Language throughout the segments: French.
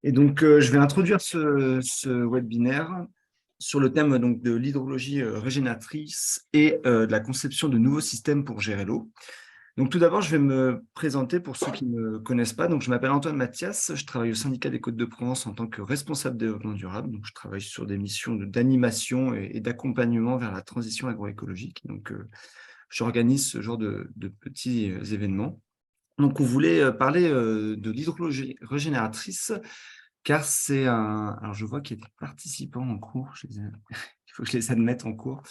Et donc, je vais introduire ce webinaire sur le thème donc, de l'hydrologie régénératrice et de la conception de nouveaux systèmes pour gérer l'eau. Donc, tout d'abord, je vais me présenter pour ceux qui ne me connaissent pas. Donc, je m'appelle Antoine Mathias, je travaille au syndicat des Côtes-de-Provence en tant que responsable développement durable. Donc, je travaille sur des missions d'animation et d'accompagnement vers la transition agroécologique. Donc, j'organise ce genre de petits événements. Donc, on voulait parler de l'hydrologie régénératrice car c'est un… Alors, je vois qu'il y a des participants en cours. Il faut que je les admette en cours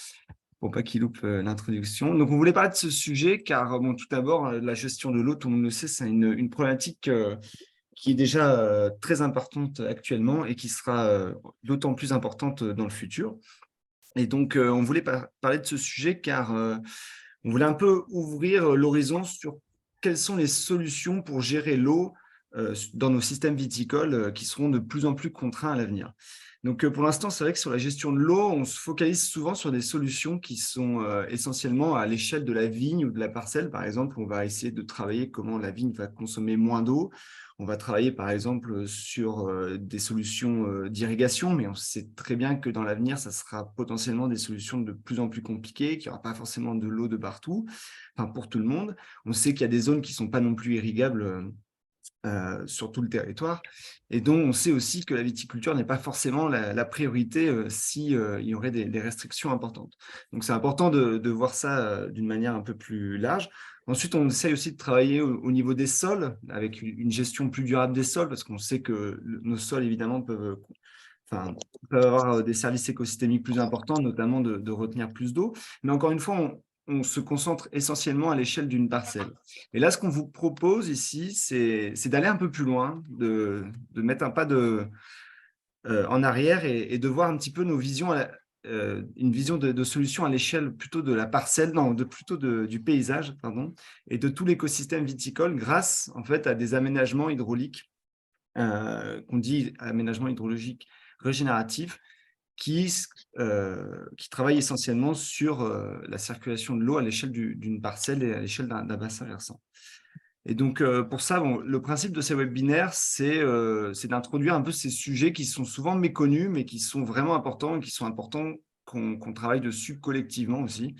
pour pas qu'ils loupent l'introduction. Donc, on voulait parler de ce sujet car, bon, tout d'abord, la gestion de l'eau, tout le monde le sait, c'est une problématique qui est déjà très importante actuellement et qui sera d'autant plus importante dans le futur. Et donc, on voulait parler de ce sujet car on voulait un peu ouvrir l'horizon sur quelles sont les solutions pour gérer l'eau dans nos systèmes viticoles qui seront de plus en plus contraints à l'avenir. Donc, pour l'instant, c'est vrai que sur la gestion de l'eau, on se focalise souvent sur des solutions qui sont essentiellement à l'échelle de la vigne ou de la parcelle. Par exemple, on va essayer de travailler comment la vigne va consommer moins d'eau. On va travailler, par exemple, sur des solutions d'irrigation, mais on sait très bien que dans l'avenir, ça sera potentiellement des solutions de plus en plus compliquées, qu'il n'y aura pas forcément de l'eau de partout, enfin pour tout le monde. On sait qu'il y a des zones qui ne sont pas non plus irrigables sur tout le territoire. Et donc, on sait aussi que la viticulture n'est pas forcément la priorité s'il y aurait des restrictions importantes. Donc, c'est important de voir ça d'une manière un peu plus large. Ensuite, on essaye aussi de travailler au niveau des sols, avec une gestion plus durable des sols, parce qu'on sait que nos sols, évidemment, peuvent avoir des services écosystémiques plus importants, notamment de retenir plus d'eau. Mais encore une fois, on se concentre essentiellement à l'échelle d'une parcelle. Et là, ce qu'on vous propose ici, c'est d'aller un peu plus loin, de mettre un pas en arrière et de voir un petit peu nos visions, une vision de solution à l'échelle plutôt de la parcelle, non, plutôt du paysage, pardon, et de tout l'écosystème viticole grâce en fait à des aménagements hydrauliques, qu'on dit aménagement hydraulique régénératif, qui travaille essentiellement sur la circulation de l'eau à l'échelle d'une parcelle et à l'échelle d'un bassin versant. Et donc, pour ça, bon, le principe de ces webinaires, c'est d'introduire un peu ces sujets qui sont souvent méconnus, mais qui sont vraiment importants et qui sont importants qu'on travaille dessus collectivement aussi.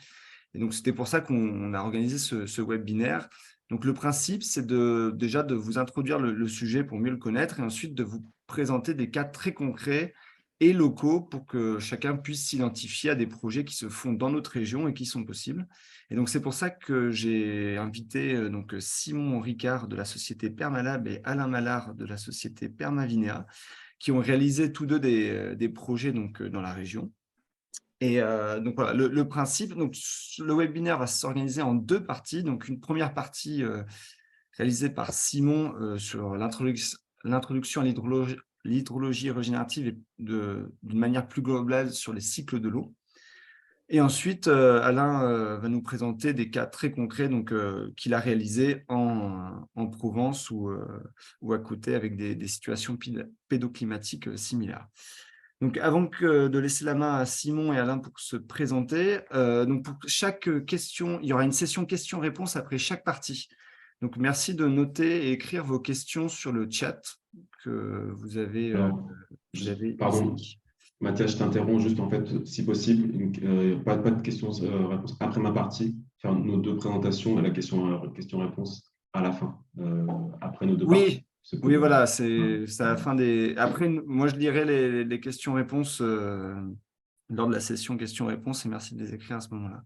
Et donc, c'était pour ça qu'on a organisé ce webinaire. Donc, le principe, c'est déjà de vous introduire le sujet pour mieux le connaître et ensuite de vous présenter des cas très concrets et locaux pour que chacun puisse s'identifier à des projets qui se font dans notre région et qui sont possibles. Et donc, c'est pour ça que j'ai invité donc, Simon Ricard de la société Permalab et Alain Mallard de la société Permavinea, qui ont réalisé tous deux des projets donc, dans la région. Et donc voilà, le principe, donc le webinaire va s'organiser en deux parties. Donc une première partie réalisée par Simon sur l'introduction à l'hydrologie régénérative et d'une manière plus globale sur les cycles de l'eau. Et ensuite, Alain va nous présenter des cas très concrets donc, qu'il a réalisés en Provence ou à côté avec des situations pédoclimatiques similaires. Donc, avant de laisser la main à Simon et Alain pour se présenter, donc pour chaque question, il y aura une session questions-réponses après chaque partie. Donc, merci de noter et écrire vos questions sur le chat que Alors, vous juste, avez pardon, ici. Mathias, je t'interromps juste, en fait, si possible, pas de questions-réponses après ma partie, faire nos deux présentations et la question-réponse à la fin, après nos deux parties. Oui, C'est oui, pour, voilà, voilà. c'est à la fin des… Après, moi, je lirai les questions-réponses lors de la session questions-réponses et merci de les écrire à ce moment-là.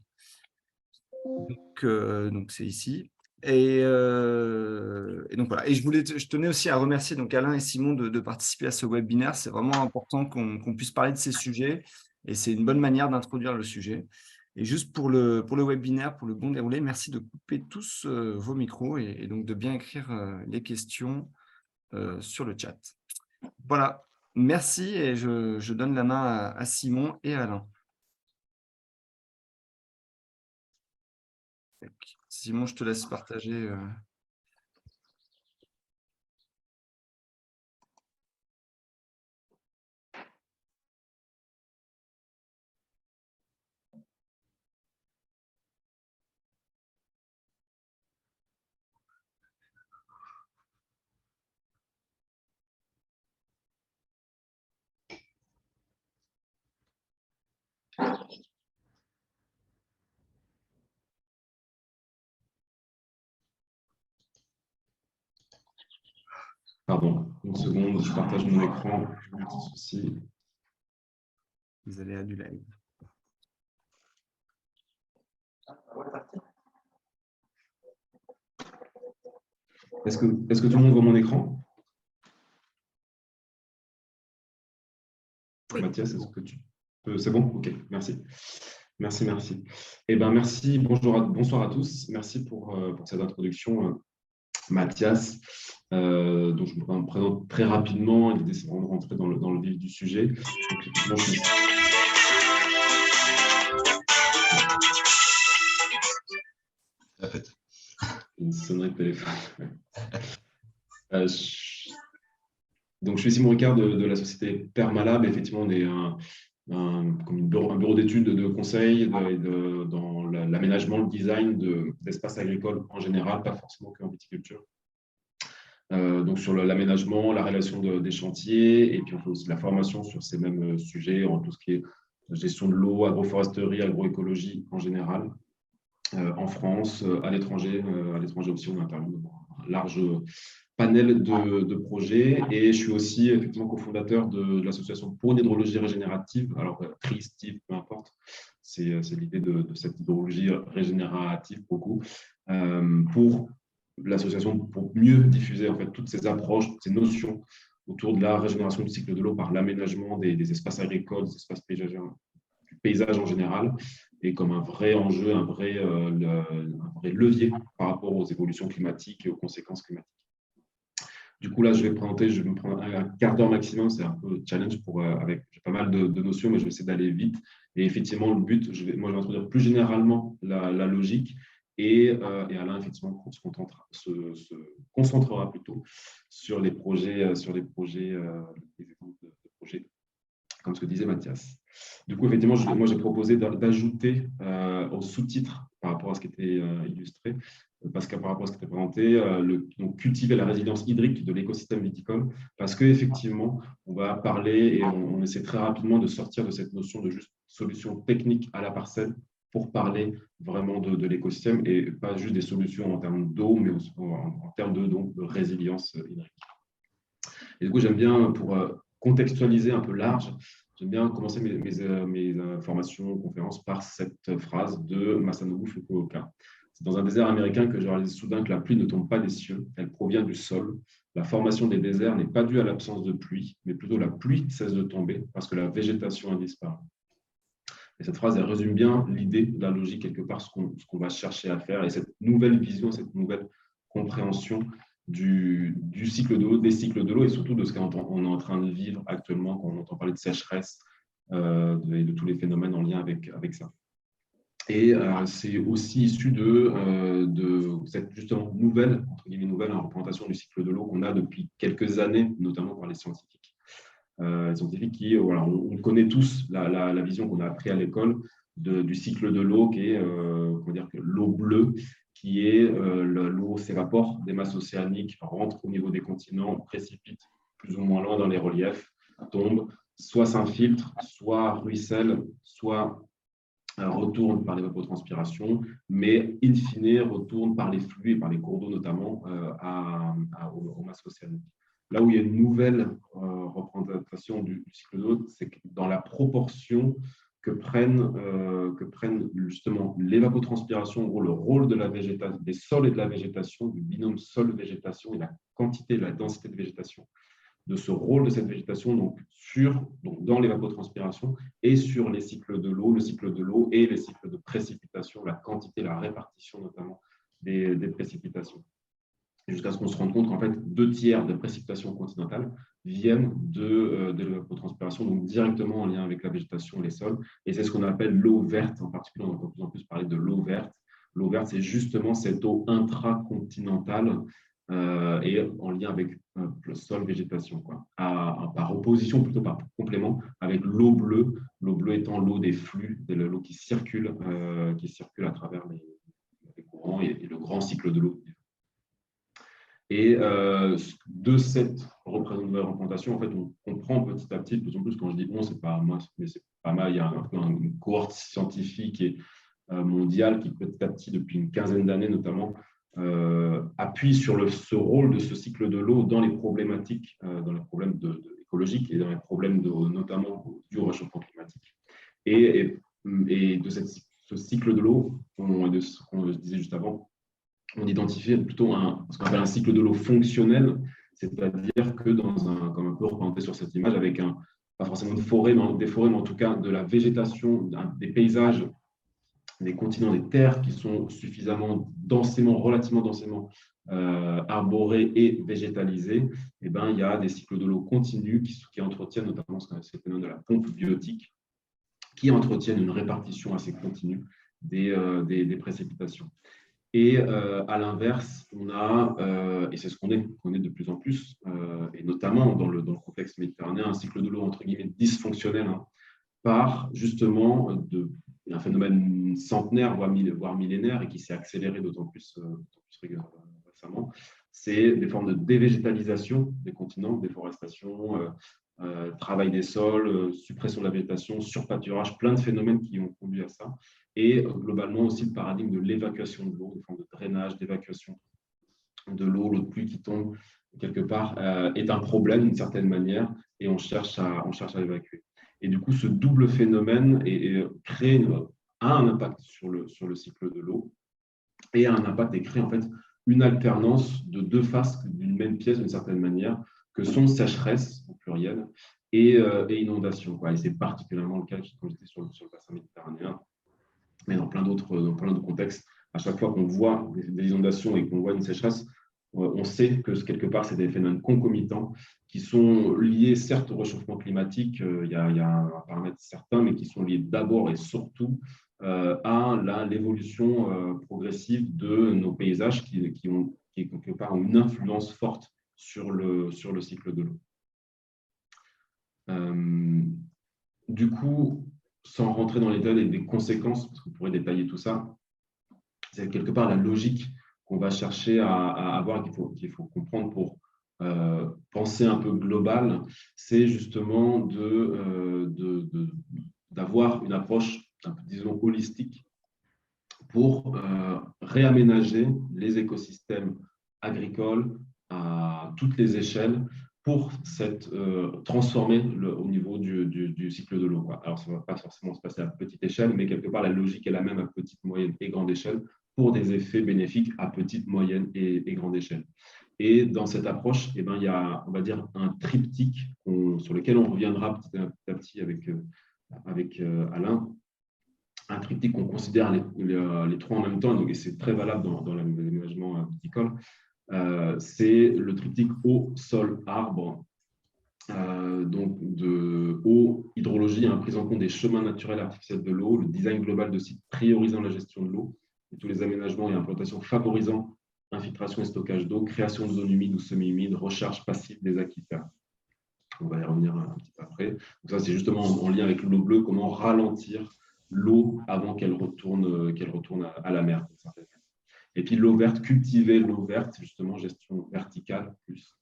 Donc c'est ici. Et donc voilà. Et je tenais aussi à remercier donc Alain et Simon de participer à ce webinaire. C'est vraiment important qu'on puisse parler de ces sujets et c'est une bonne manière d'introduire le sujet. Et juste pour le webinaire, pour le bon déroulé, merci de couper tous vos micros et donc de bien écrire les questions sur le chat. Voilà. Merci et je donne la main à Simon et à Alain. Simon, je te laisse partager. Pardon, une seconde, je partage mon écran. J'ai un petit souci. Les aléas du live. Est-ce que tout le monde voit mon écran? Oui. Mathias, est-ce que tu peux... C'est bon? OK, merci. Merci. Eh bien, merci. Bonsoir à tous. Merci pour cette introduction, Mathias. Donc, je me présente très rapidement. L'idée, c'est vraiment de rentrer dans le vif du sujet. Donc, effectivement, une sonnerie de téléphone. Donc, je suis Simon Ricard de la société Permalab. Effectivement, on est un bureau d'études de conseil dans l'aménagement, le design d'espaces agricoles en général, pas forcément qu'en viticulture. Donc, sur l'aménagement, la réalisation des chantiers, et puis on fait aussi de la formation sur ces mêmes sujets, en tout ce qui est gestion de l'eau, agroforesterie, agroécologie en général, en France, à l'étranger. À l'étranger aussi, on intervient dans un large panel de projets, et je suis aussi effectivement cofondateur de l'association pour une hydrologie régénérative. Alors, Steve, peu importe, c'est l'idée de cette hydrologie régénérative beaucoup, pour l'association, pour mieux diffuser en fait toutes ces approches, toutes ces notions autour de la régénération du cycle de l'eau par l'aménagement des espaces agricoles, des espaces paysagers, du paysage en général, et comme un vrai enjeu, un vrai levier par rapport aux évolutions climatiques et aux conséquences climatiques. Du coup, là, je vais me prendre un quart d'heure maximum, c'est un peu challenge avec pas mal de notions, mais je vais essayer d'aller vite. Et effectivement, le but, moi, je vais introduire plus généralement la logique, et Alain, effectivement, se concentrera plutôt sur les projets, des exemples de projets, comme ce que disait Mathias. Du coup, effectivement, moi, j'ai proposé d'ajouter au sous-titre par rapport à ce qui était illustré, parce que par rapport à ce qui était présenté, donc cultiver la résilience hydrique de l'écosystème viticole, parce qu'effectivement, on va parler et on essaie très rapidement de sortir de cette notion de juste solution technique à la parcelle pour parler vraiment de l'écosystème, et pas juste des solutions en termes d'eau, mais aussi en termes de résilience hydrique. Et du coup, j'aime bien, pour contextualiser un peu large, j'aime bien commencer mes formations, conférences par cette phrase de Masanobu Fukuoka. C'est dans un désert américain que j'ai réalisé soudain que la pluie ne tombe pas des cieux, elle provient du sol. La formation des déserts n'est pas due à l'absence de pluie, mais plutôt la pluie cesse de tomber parce que la végétation a disparu. Et cette phrase, elle résume bien l'idée, la logique, quelque part, ce qu'on va chercher à faire, et cette nouvelle vision, cette nouvelle compréhension du cycle de l'eau, des cycles de l'eau, et surtout de ce qu'on est en train de vivre actuellement quand on entend parler de sécheresse et de tous les phénomènes en lien avec ça. Et c'est aussi issu de cette justement nouvelle, entre guillemets nouvelle, représentation du cycle de l'eau qu'on a depuis quelques années, notamment par les scientifiques. Les scientifiques qui, voilà, on connaît tous la vision qu'on a appris à l'école du cycle de l'eau, qui est l'eau bleue, qui est l'eau s'évapore des masses océaniques, rentre au niveau des continents, précipite plus ou moins loin dans les reliefs, tombe, soit s'infiltre, soit ruisselle, soit retourne par l'évapotranspiration, mais in fine retourne par les flux et par les cours d'eau notamment aux masses océaniques. Là où il y a une nouvelle représentation du cycle de l'eau, c'est dans la proportion que prennent justement l'évapotranspiration, le rôle de la végétation, des sols et de la végétation, du binôme sol-végétation, et la quantité et la densité de végétation, de ce rôle de cette végétation donc dans l'évapotranspiration et sur les cycles de l'eau, le cycle de l'eau et les cycles de précipitation, la quantité, la répartition notamment des précipitations. Jusqu'à ce qu'on se rende compte qu'en fait, 2/3 des précipitations continentales viennent de l'évapotranspiration, donc directement en lien avec la végétation et les sols. Et c'est ce qu'on appelle l'eau verte. En particulier, on va de plus en plus parler de l'eau verte. L'eau verte, c'est justement cette eau intracontinentale et en lien avec le sol végétation, quoi. Par opposition, plutôt par complément, avec l'eau bleue étant l'eau des flux, l'eau qui circule à travers les courants et le grand cycle de l'eau. Et de cette représentation, en fait, on comprend petit à petit, de plus en plus, quand je dis on, c'est pas moi, mais c'est pas mal, il y a un peu une cohorte scientifique et mondiale qui petit à petit, depuis une quinzaine d'années notamment, appuie sur ce rôle de ce cycle de l'eau dans les problématiques, dans les problèmes écologiques et dans les problèmes notamment dus au réchauffement climatique. Et de ce cycle de l'eau, de ce qu'on disait juste avant, on identifie plutôt ce qu'on appelle un cycle de l'eau fonctionnel, c'est-à-dire que comme un peu représenté sur cette image, avec pas forcément des forêts, mais en tout cas de la végétation, des paysages, des continents, des terres qui sont relativement densément arborés et végétalisés, et ben, il y a des cycles de l'eau continus qui entretiennent notamment ce phénomène de la pompe biotique, qui entretiennent une répartition assez continue des précipitations. Et à l'inverse, on a, et c'est ce qu'on est de plus en plus, et notamment dans le contexte méditerranéen, un cycle de l'eau entre guillemets dysfonctionnel, par justement un phénomène centenaire, voire millénaire, et qui s'est accéléré d'autant plus récemment. C'est des formes de dévégétalisation des continents, déforestation, travail des sols, suppression de la végétation, surpâturage, plein de phénomènes qui ont conduit à ça. Et globalement aussi le paradigme de l'évacuation de l'eau, des formes de drainage, d'évacuation de l'eau de pluie qui tombe quelque part, est un problème d'une certaine manière, et on cherche à l'évacuer. Et du coup, ce double phénomène a un impact sur le cycle de l'eau, et a un impact et crée en fait une alternance de deux faces d'une même pièce d'une certaine manière, que sont sécheresse au pluriel et inondation. Et c'est particulièrement le cas, comme j'étais sur le bassin méditerranéen, mais dans plein d'autres contextes. À chaque fois qu'on voit des inondations et qu'on voit une sécheresse, on sait que quelque part, c'est des phénomènes concomitants qui sont liés certes au réchauffement climatique, il y a un paramètre certain, mais qui sont liés d'abord et surtout à l'évolution progressive de nos paysages qui quelque part ont une influence forte sur le cycle de l'eau. Du coup, sans rentrer dans les détails des conséquences, parce qu'on pourrait détailler tout ça, c'est quelque part la logique qu'on va chercher à avoir, qu'il faut comprendre pour penser un peu global, c'est justement d'avoir une approche, disons, holistique pour réaménager les écosystèmes agricoles à toutes les échelles pour transformer au niveau du cycle de l'eau. Alors, ça ne va pas forcément se passer à petite échelle, mais quelque part, la logique est la même à petite, moyenne et grande échelle pour des effets bénéfiques à petite, moyenne et grande échelle. Et dans cette approche, il y a, on va dire, un triptyque sur lequel on reviendra petit à petit avec Alain, un triptyque qu'on considère les trois en même temps, et c'est très valable dans l'aménagement viticole. C'est le triptyque eau, sol, arbre. Donc de eau, hydrologie, prise en compte des chemins naturels artificiels de l'eau, le design global de sites priorisant la gestion de l'eau, et tous les aménagements et implantations favorisant infiltration et stockage d'eau, création de zones humides ou semi-humides, recharge passive des aquifères. On va y revenir un petit peu après. Donc ça, c'est justement en lien avec l'eau bleue, comment ralentir l'eau avant qu'elle retourne à la mer. Et puis l'eau verte, cultiver l'eau verte, justement gestion verticale plus,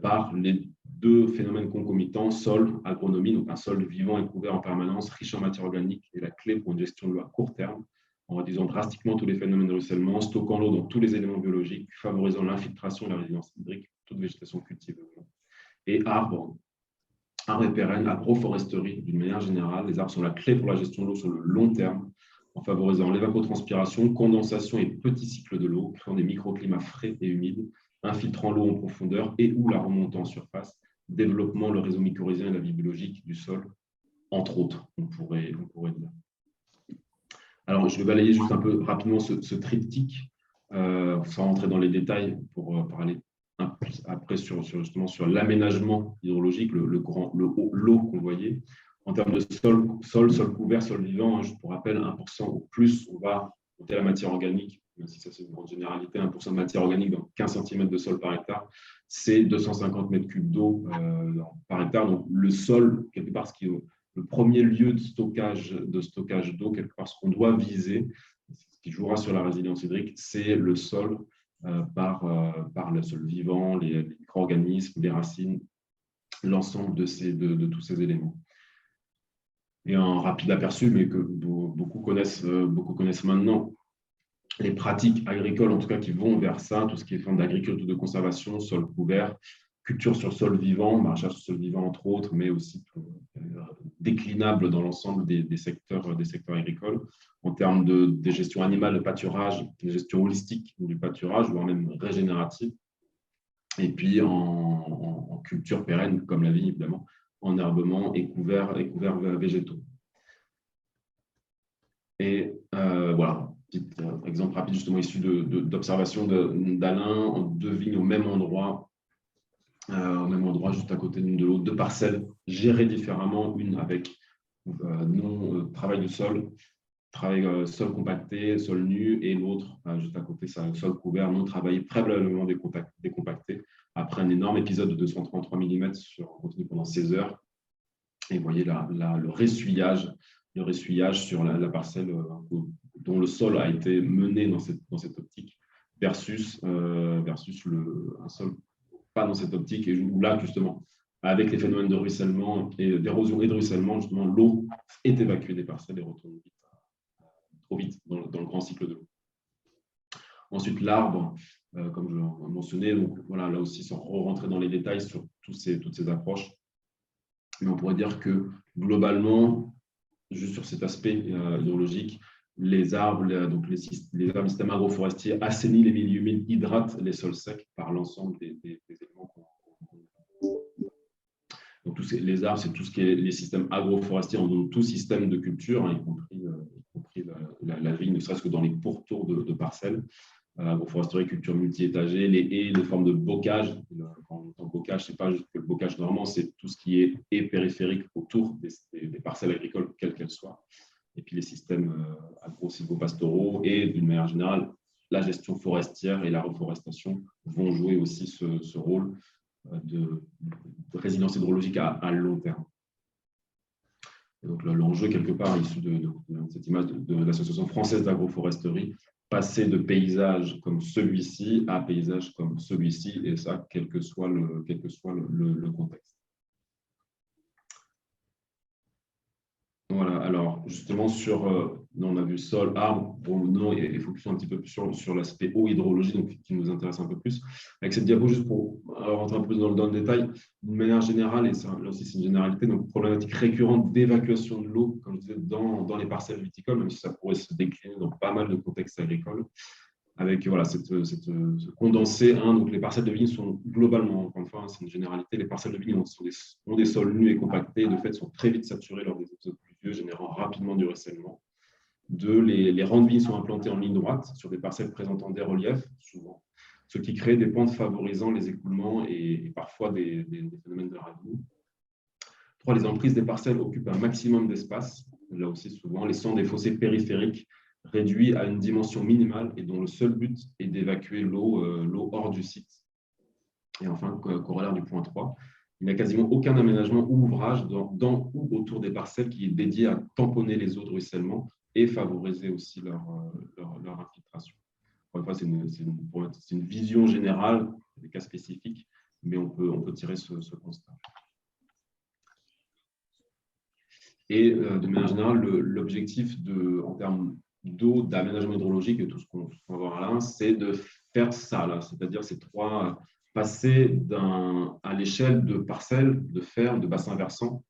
par les deux phénomènes concomitants, sol, agronomie, donc un sol vivant et couvert en permanence, riche en matière organique, et la clé pour une gestion de l'eau à court terme, en réduisant drastiquement tous les phénomènes de ruissellement, stockant l'eau dans tous les éléments biologiques, favorisant l'infiltration et la résilience hydrique, toute végétation cultivée. Et arbres et pérennes, agroforesterie d'une manière générale. Les arbres sont la clé pour la gestion de l'eau sur le long terme, en favorisant l'évapotranspiration, condensation et petits cycles de l'eau, créant des microclimats frais et humides, infiltrant l'eau en profondeur et ou la remontant en surface, développement le réseau mycorhizien et la vie biologique du sol, entre autres, on pourrait dire. Alors, je vais balayer juste un peu rapidement ce triptyque, sans rentrer dans les détails pour parler après justement sur l'aménagement hydrologique, l'eau qu'on voyait. En termes de sol couvert, sol vivant, juste pour rappel, 1% ou plus, on va monter la matière organique, même si ça c'est une grande généralité, 1% de matière organique dans 15 cm de sol par hectare, c'est 250 m3 d'eau par hectare. Donc le sol, quelque part, ce qui est le premier lieu de stockage d'eau, quelque part, ce qu'on doit viser, ce qui jouera sur la résilience hydrique, c'est le sol par le sol vivant, les micro-organismes, les racines, l'ensemble de tous ces éléments. Et un rapide aperçu, mais que beaucoup connaissent maintenant, les pratiques agricoles, en tout cas, qui vont vers ça, tout ce qui est forme d'agriculture de conservation, sol couvert, culture sur sol vivant, maraîchage sur sol vivant, entre autres, mais aussi déclinable dans l'ensemble des secteurs agricoles, en termes de gestion animale, de pâturage, de gestion holistique du pâturage, voire même régénérative, et puis en culture pérenne, comme la vigne, évidemment, en herbement et couverts végétaux. Et voilà, petit exemple rapide, justement issu d'observation d'Alain, deux vignes au même endroit, juste à côté l'une de l'autre, deux parcelles gérées différemment, une avec travail du sol, sol compacté, sol nu, et l'autre, juste à côté, sol couvert, non travaillé, préalablement décompacté, après un énorme épisode de 233 mm continu pendant 16 heures. Et vous voyez le ressuyage sur la parcelle dont le sol a été mené dans cette optique versus un sol pas dans cette optique, et où là, justement, avec les phénomènes de ruissellement et d'érosion et de ruissellement, justement, l'eau est évacuée des parcelles et retourne trop vite dans le grand cycle de l'eau. Ensuite, l'arbre, comme je l'ai mentionné, donc voilà, là aussi, sans rentrer dans les détails sur toutes ces approches, mais on pourrait dire que globalement, juste sur cet aspect hydrologique, les arbres, donc les systèmes agroforestiers assainissent les milieux humides, hydratent les sols secs par l'ensemble des éléments qu'on. Donc, les arbres, c'est tout ce qui est les systèmes agroforestiers, donc tout système de culture, hein, y compris la vigne, ne serait-ce que dans les pourtours de parcelles. Agroforesterie, culture multi-étagée, les haies, les formes de bocage. Quand on entend bocage, ce n'est pas juste que le bocage normand, c'est tout ce qui est haies périphériques autour des parcelles agricoles, quelles qu'elles soient. Et puis les systèmes agro-silvopastoraux et, d'une manière générale, la gestion forestière et la reforestation vont jouer aussi ce rôle de résilience hydrologique à long terme. Et donc l'enjeu, quelque part, issu de cette image de l'Association française d'agroforesterie, passer de paysages comme celui-ci à paysages comme celui-ci, et ça, quel que soit le contexte. Voilà, alors justement, on a vu sol, arbre, non, et focus un petit peu plus sur l'aspect eau, hydrologie, donc, qui nous intéresse un peu plus. Avec cette diapo, juste pour rentrer un peu plus dans le détail, d'une manière générale, et là aussi c'est une généralité, donc problématique récurrente d'évacuation de l'eau, comme je disais, dans les parcelles viticoles, même si ça pourrait se décliner dans pas mal de contextes agricoles, avec voilà, ce condensé. Donc les parcelles de vigne sont globalement, encore une fois, c'est une généralité, les parcelles de vigne ont des sols nus et compactés, et de fait sont très vite saturés lors des épisodes pluvieux, générant rapidement du ruissellement. Les rangs de vigne sont implantés en ligne droite sur des parcelles présentant des reliefs, souvent, ce qui crée des pentes favorisant les écoulements et parfois des phénomènes de ravine. 3. Les emprises des parcelles occupent un maximum d'espace, là aussi souvent, laissant des fossés périphériques réduits à une dimension minimale et dont le seul but est d'évacuer l'eau hors du site. Et enfin, corollaire du point 3, il n'y a quasiment aucun aménagement ou ouvrage dans ou autour des parcelles qui est dédié à tamponner les eaux de ruissellement et favoriser aussi leur infiltration. Encore une fois, c'est une vision générale, des cas spécifiques, mais on peut tirer ce constat. Et de manière générale, l'objectif en termes d'eau, d'aménagement hydrologique et tout ce qu'on va voir là, c'est de faire ça, c'est-à-dire ces trois, passer à l'échelle de parcelles, de fermes, de bassins versants,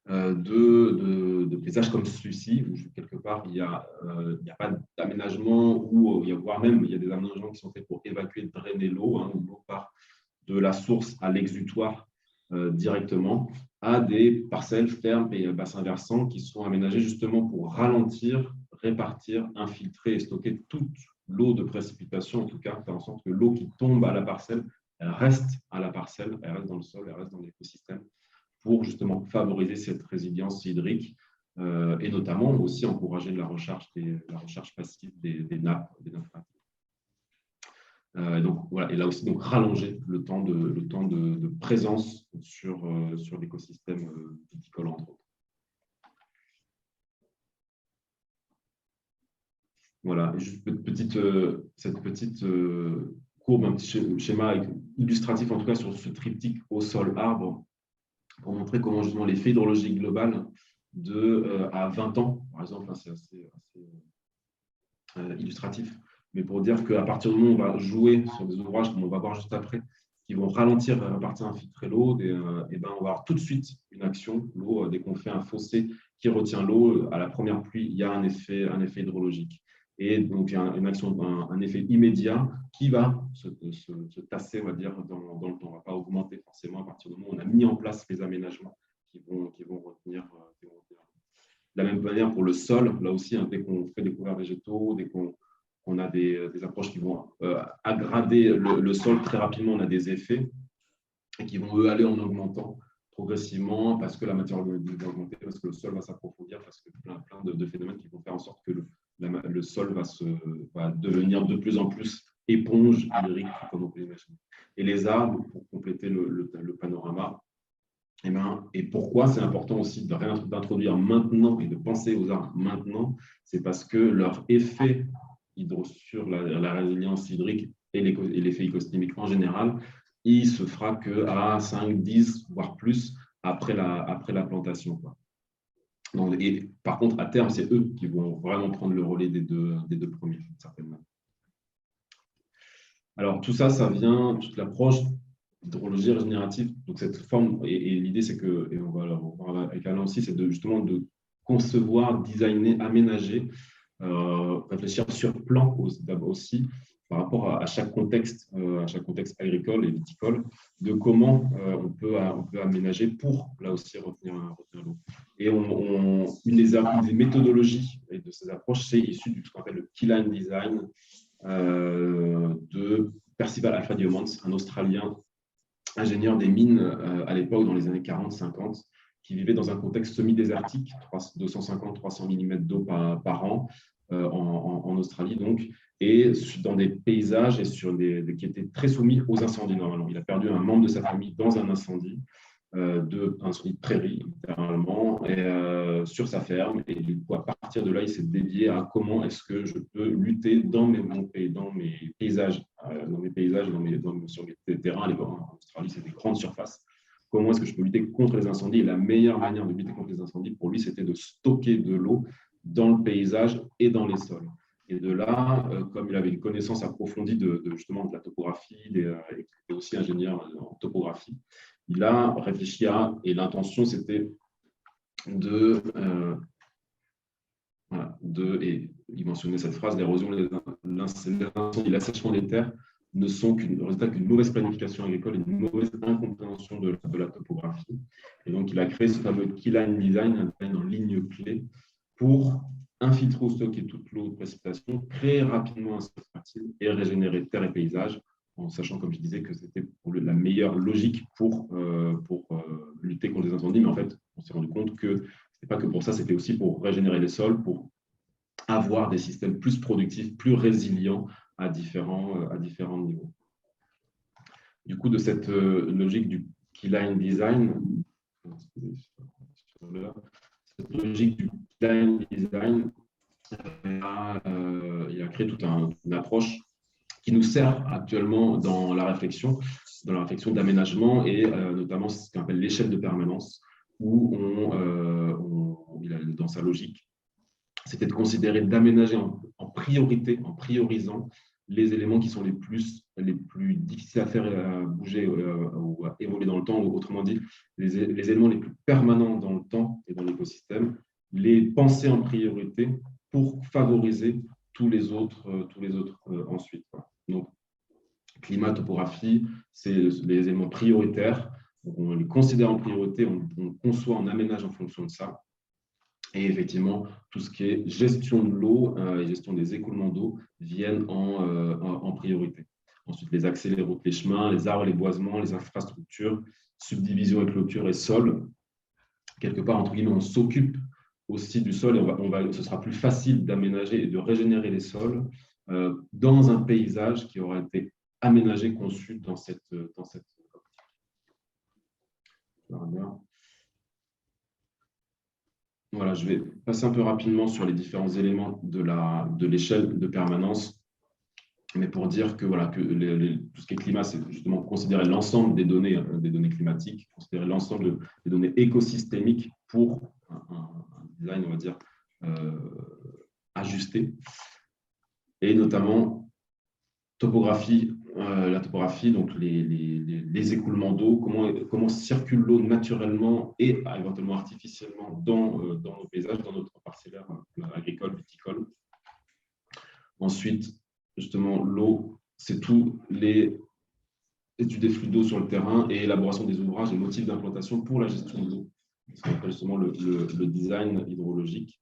de paysages comme celui-ci, où quelque part il n'y a pas d'aménagement, ou voire même il y a des aménagements qui sont faits pour évacuer, drainer l'eau, où l'eau part de la source à l'exutoire directement, à des parcelles, fermes et bassins versants qui sont aménagés justement pour ralentir, répartir, infiltrer et stocker toute l'eau de précipitation, en tout cas faire en sorte que l'eau qui tombe à la parcelle, elle reste à la parcelle, elle reste dans le sol, elle reste dans l'écosystème, pour justement favoriser cette résilience hydrique et notamment aussi encourager la recharge passive des nappes phréatiques. Donc voilà, et là aussi donc rallonger le temps de présence sur l'écosystème viticole, entre autres. Voilà, juste cette petite courbe, un petit schéma illustratif en tout cas sur ce triptyque au sol arbre, pour montrer comment justement l'effet hydrologique global à 20 ans, par exemple, c'est illustratif, mais pour dire qu'à partir du moment où on va jouer sur des ouvrages, comme on va voir juste après, qui vont ralentir, répartir, infiltrer l'eau, et ben on va avoir tout de suite une action. L'eau, dès qu'on fait un fossé qui retient l'eau, à la première pluie, il y a un effet hydrologique. Et donc, il y a une action, un effet immédiat qui va se tasser, on va dire, dans le temps. On ne va pas augmenter forcément à partir du moment où on a mis en place les aménagements qui vont retenir. De la même manière pour le sol, là aussi, hein, dès qu'on fait des couverts végétaux, dès qu'on a des approches qui vont aggrader le sol très rapidement, on a des effets et qui vont eux aller en augmentant progressivement parce que la matière organique va augmenter, parce que le sol va s'approfondir, parce que plein de phénomènes qui vont faire en sorte que le sol va devenir de plus en plus éponge hydrique, comme on peut l'imaginer. Et les arbres, pour compléter le panorama, et pourquoi c'est important aussi d'introduire maintenant et de penser aux arbres maintenant, c'est parce que leur effet sur la résilience hydrique et l'effet écosystémique en général, il se fera qu'à 5, 10, voire plus après la plantation, quoi. Donc, et par contre, à terme, c'est eux qui vont vraiment prendre le relais des deux premiers, certainement. Alors, tout ça, ça vient, toute l'approche d'hydrologie régénérative. Donc, cette forme, et l'idée, c'est que, et on va le voir avec Alain aussi, c'est justement de concevoir, designer, aménager, réfléchir sur plan aussi par rapport à chaque contexte agricole et viticole, de comment on peut aménager pour, là aussi, retenir l'eau. Et une des méthodologies de ces approches, c'est issu de ce qu'on appelle le keyline design de Percival Alfred Yeomans, un Australien ingénieur des mines à l'époque, dans les années 40-50, qui vivait dans un contexte semi-désertique, 250-300 mm d'eau par an en Australie, donc, et dans des paysages qui étaient très soumis aux incendies normalement. Il a perdu un membre de sa famille dans un incendie de prairie, littéralement, et, sur sa ferme. Et du coup, à partir de là, il s'est dédié à comment est-ce que je peux lutter dans mes paysages, sur mes terrains. À l'époque, en Australie, c'est des grandes surfaces. Comment est-ce que je peux lutter contre les incendies? Et la meilleure manière de lutter contre les incendies, pour lui, c'était de stocker de l'eau dans le paysage et dans les sols. Et de là, comme il avait une connaissance approfondie justement de la topographie, il était aussi ingénieur en topographie, il a réfléchi et l'intention c'était et il mentionnait cette phrase, l'érosion, l'incendie, l'assèchement des terres ne sont résultat qu'une mauvaise planification agricole et une mauvaise incompréhension de la topographie. Et donc, il a créé ce fameux keyline design, un design en ligne clé, pour infiltrer ou stocker toute l'eau de précipitation, créer rapidement un sol fertile et régénérer terre et paysage, en sachant, comme je disais, que c'était la meilleure logique pour lutter contre les incendies. Mais en fait, on s'est rendu compte que ce n'était pas que pour ça, c'était aussi pour régénérer les sols, pour avoir des systèmes plus productifs, plus résilients à différents niveaux. Du coup, de cette logique du keyline design, cette logique du keyline design, il a créé toute une approche qui nous sert actuellement dans la réflexion d'aménagement et notamment ce qu'on appelle l'échelle de permanence, où dans sa logique, c'était de considérer d'aménager en priorité, en priorisant les éléments qui sont les plus difficiles à faire bouger ou à évoluer dans le temps, ou autrement dit, les éléments les plus permanents dans le temps et dans l'écosystème, les penser en priorité pour favoriser tous les autres ensuite. Donc, climat, topographie, c'est les éléments prioritaires. Donc, on les considère en priorité, on conçoit, on aménage en fonction de ça. Et effectivement, tout ce qui est gestion de l'eau et gestion des écoulements d'eau viennent en priorité. Ensuite, les accès, les routes, les chemins, les arbres, les boisements, les infrastructures, subdivision et clôture et sol. Quelque part, entre guillemets, on s'occupe aussi du sol et ce sera plus facile d'aménager et de régénérer les sols dans un paysage qui aura été aménagé, conçu dans cette optique. Voilà, je vais passer un peu rapidement sur les différents éléments de l'échelle de permanence, mais pour dire que, voilà, que tout ce qui est climat, c'est justement considérer l'ensemble des données climatiques, considérer l'ensemble des données écosystémiques pour un design, on va dire, ajusté. et notamment la topographie, donc les écoulements d'eau, comment circule l'eau naturellement et éventuellement artificiellement dans nos paysages, dans notre parcellaire agricole, viticole. Ensuite, justement, l'eau, c'est tout études des flux d'eau sur le terrain et élaboration des ouvrages et motifs d'implantation pour la gestion de l'eau. Ce qu'on appelle justement le design hydrologique.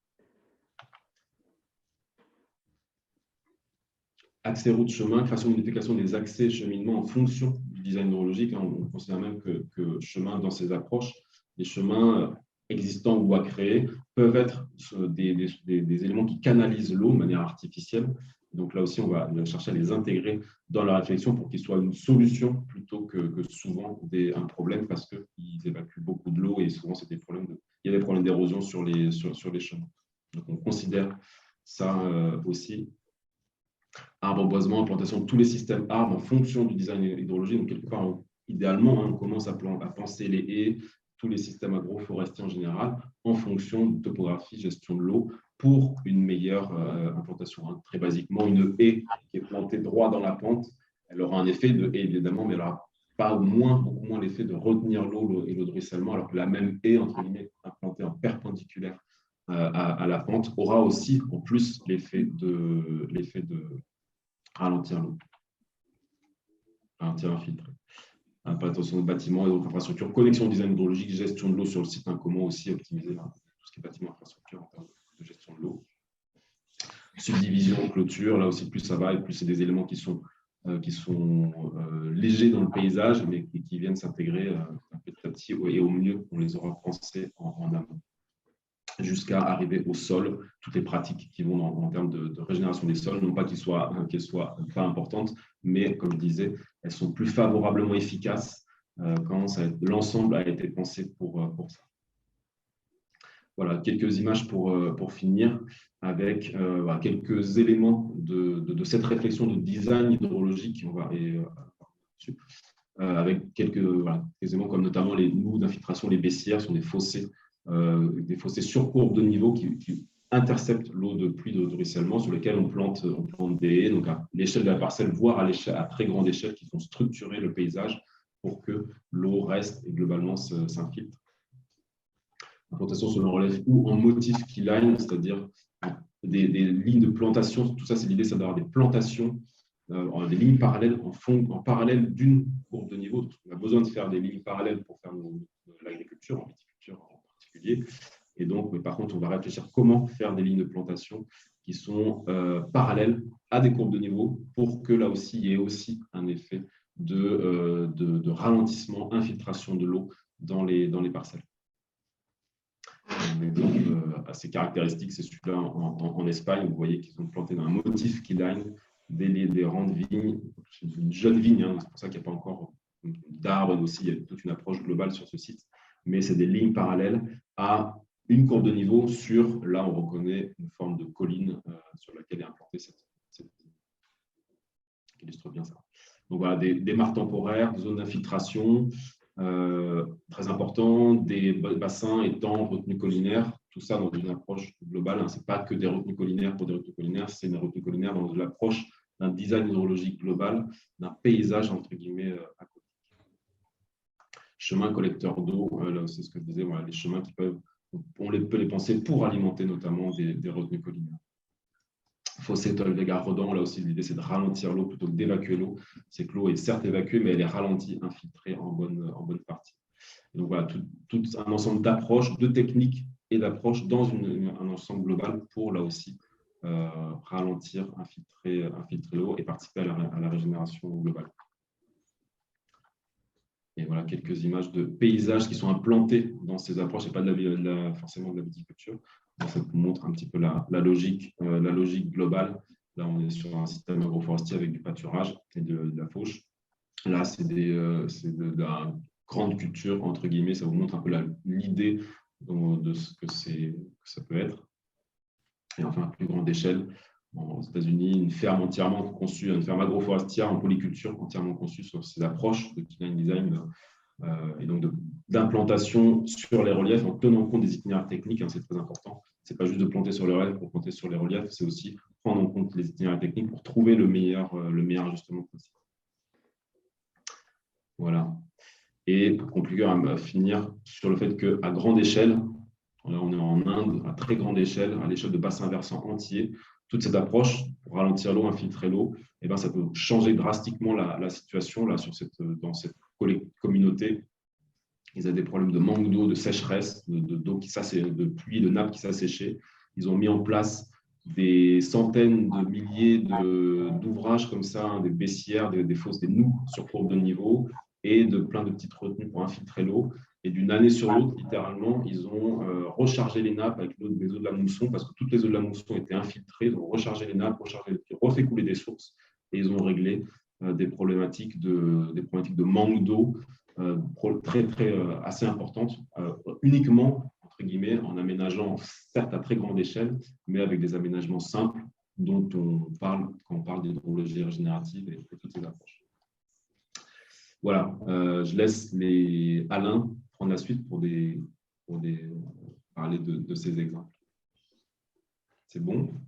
Accès routes, chemin, création et modification des accès et cheminements en fonction du design hydrologique. On considère même que chemin, dans ces approches, les chemins existants ou à créer peuvent être des éléments qui canalisent l'eau de manière artificielle. Donc là aussi, on va chercher à les intégrer dans la réflexion pour qu'ils soient une solution plutôt que souvent un problème, parce qu'ils évacuent beaucoup de l'eau et souvent il y a des problèmes d'érosion sur les chemins. Donc on considère ça aussi. Arbres, boisements, implantation de tous les systèmes arbres en fonction du design hydrologique. Donc, quelque part, idéalement, on commence à penser les haies, tous les systèmes agroforestiers en général, en fonction de topographie, gestion de l'eau, pour une meilleure implantation. Très basiquement, une haie qui est plantée droit dans la pente, elle aura un effet de haie, évidemment, mais elle n'aura pas beaucoup moins l'effet de retenir l'eau et l'eau de ruissellement, alors que la même haie, entre guillemets, implantée en perpendiculaire à la pente, aura aussi, en plus, l'effet de ralentir l'eau, ralentir infiltrer. Attention aux bâtiments et aux infrastructures, connexion design hydrologique, gestion de l'eau sur le site, comment aussi optimiser tout ce qui est bâtiment infrastructure en termes de gestion de l'eau. Subdivision, clôture, là aussi plus ça va et plus c'est des éléments qui sont légers dans le paysage mais qui viennent s'intégrer petit à petit et au mieux on les aura pensés en amont, jusqu'à arriver au sol, toutes les pratiques qui vont en termes de régénération des sols, non pas qu'elles soient pas importantes, mais comme je disais, elles sont plus favorablement efficaces quand l'ensemble a été pensé pour ça. Voilà, quelques images pour finir, avec quelques éléments de cette réflexion de design hydrologique, avec quelques éléments comme notamment les noues d'infiltration, les baissières sont des fossés sur courbe de niveau qui interceptent l'eau de pluie de ruissellement sur lesquels on plante des haies, donc à l'échelle de la parcelle, voire à très grande échelle, qui vont structurer le paysage pour que l'eau reste et globalement s'infiltre. Implantation sur le relief ou en motif keyline, c'est-à-dire des lignes de plantation. Tout ça, c'est l'idée, c'est d'avoir des plantations, des lignes parallèles en parallèle d'une courbe de niveau. On a besoin de faire des lignes parallèles pour faire de l'agriculture, en viticulture en particulier. Et donc, mais par contre, on va réfléchir comment faire des lignes de plantation qui sont parallèles à des courbes de niveau pour que là aussi, il y ait aussi un effet de ralentissement, infiltration de l'eau dans les parcelles. Un exemple assez caractéristique, c'est celui-là en Espagne. Vous voyez qu'ils ont planté dans un motif keyline des rangs de vignes, une jeune vigne, c'est pour ça qu'il n'y a pas encore d'arbres, et aussi il y a toute une approche globale sur ce site, mais c'est des lignes parallèles à une courbe de niveau sur, là on reconnaît une forme de colline sur laquelle est implantée cette qui illustre bien ça. Donc voilà, des mares temporaires, des zones d'infiltration, très important, des bassins, étangs, retenues collinaires, tout ça dans une approche globale. Ce n'est pas que des retenues collinaires pour des retenues collinaires, c'est une retenue collinaire dans l'approche d'un design hydrologique global, d'un paysage entre guillemets aquatique. Chemins collecteurs d'eau, là c'est ce que je disais, voilà, les chemins qui peut les penser pour alimenter notamment des retenues collinaires. Fossé, Tolvega, Rodan, là aussi l'idée c'est de ralentir l'eau plutôt que d'évacuer l'eau. C'est que l'eau est certes évacuée, mais elle est ralentie, infiltrée en bonne partie. Et donc voilà, tout un ensemble d'approches, de techniques et d'approches dans un ensemble global pour là aussi ralentir, infiltrer l'eau et participer à la régénération globale. Et voilà quelques images de paysages qui sont implantés dans ces approches, et pas forcément de la viticulture. Donc, ça vous montre un petit peu la logique globale. Là, on est sur un système agroforestier avec du pâturage et de la fauche. Là, c'est de la grande culture, entre guillemets. Ça vous montre un peu l'idée de ce que ça peut être. Et enfin, à plus grande échelle, aux États-Unis, une ferme entièrement conçue, une ferme agroforestière en polyculture entièrement conçue sur ces approches de design et donc d'implantation sur les reliefs en tenant compte des itinéraires techniques, c'est très important, Ce n'est pas juste de planter sur le relief pour planter sur les reliefs, c'est aussi prendre en compte les itinéraires techniques pour trouver le meilleur ajustement possible. Voilà. Et pour conclure, à finir sur le fait qu'à grande échelle, on est en Inde, à très grande échelle, à l'échelle de bassin versant entier, toute cette approche pour ralentir l'eau, infiltrer l'eau, eh ben, ça peut changer drastiquement la situation là, dans cette communauté. Ils avaient des problèmes de manque d'eau, de sécheresse, de pluie, de nappes qui s'asséchaient. Ils ont mis en place des centaines de milliers d'ouvrages comme ça, hein, des baissières, des fosses, des noues sur courbe de niveau et plein de petites retenues pour infiltrer l'eau. Et d'une année sur l'autre, littéralement, ils ont rechargé les nappes avec les eaux de la mousson parce que toutes les eaux de la mousson étaient infiltrées. Ils ont rechargé les nappes, refait couler des sources et ils ont réglé des problématiques de manque d'eau assez importantes, uniquement entre guillemets, en aménageant, certes à très grande échelle, mais avec des aménagements simples dont on parle quand on parle d'hydrologie régénérative et toutes ces approches. Voilà, je laisse Alain prendre la suite pour parler de ces exemples. C'est bon?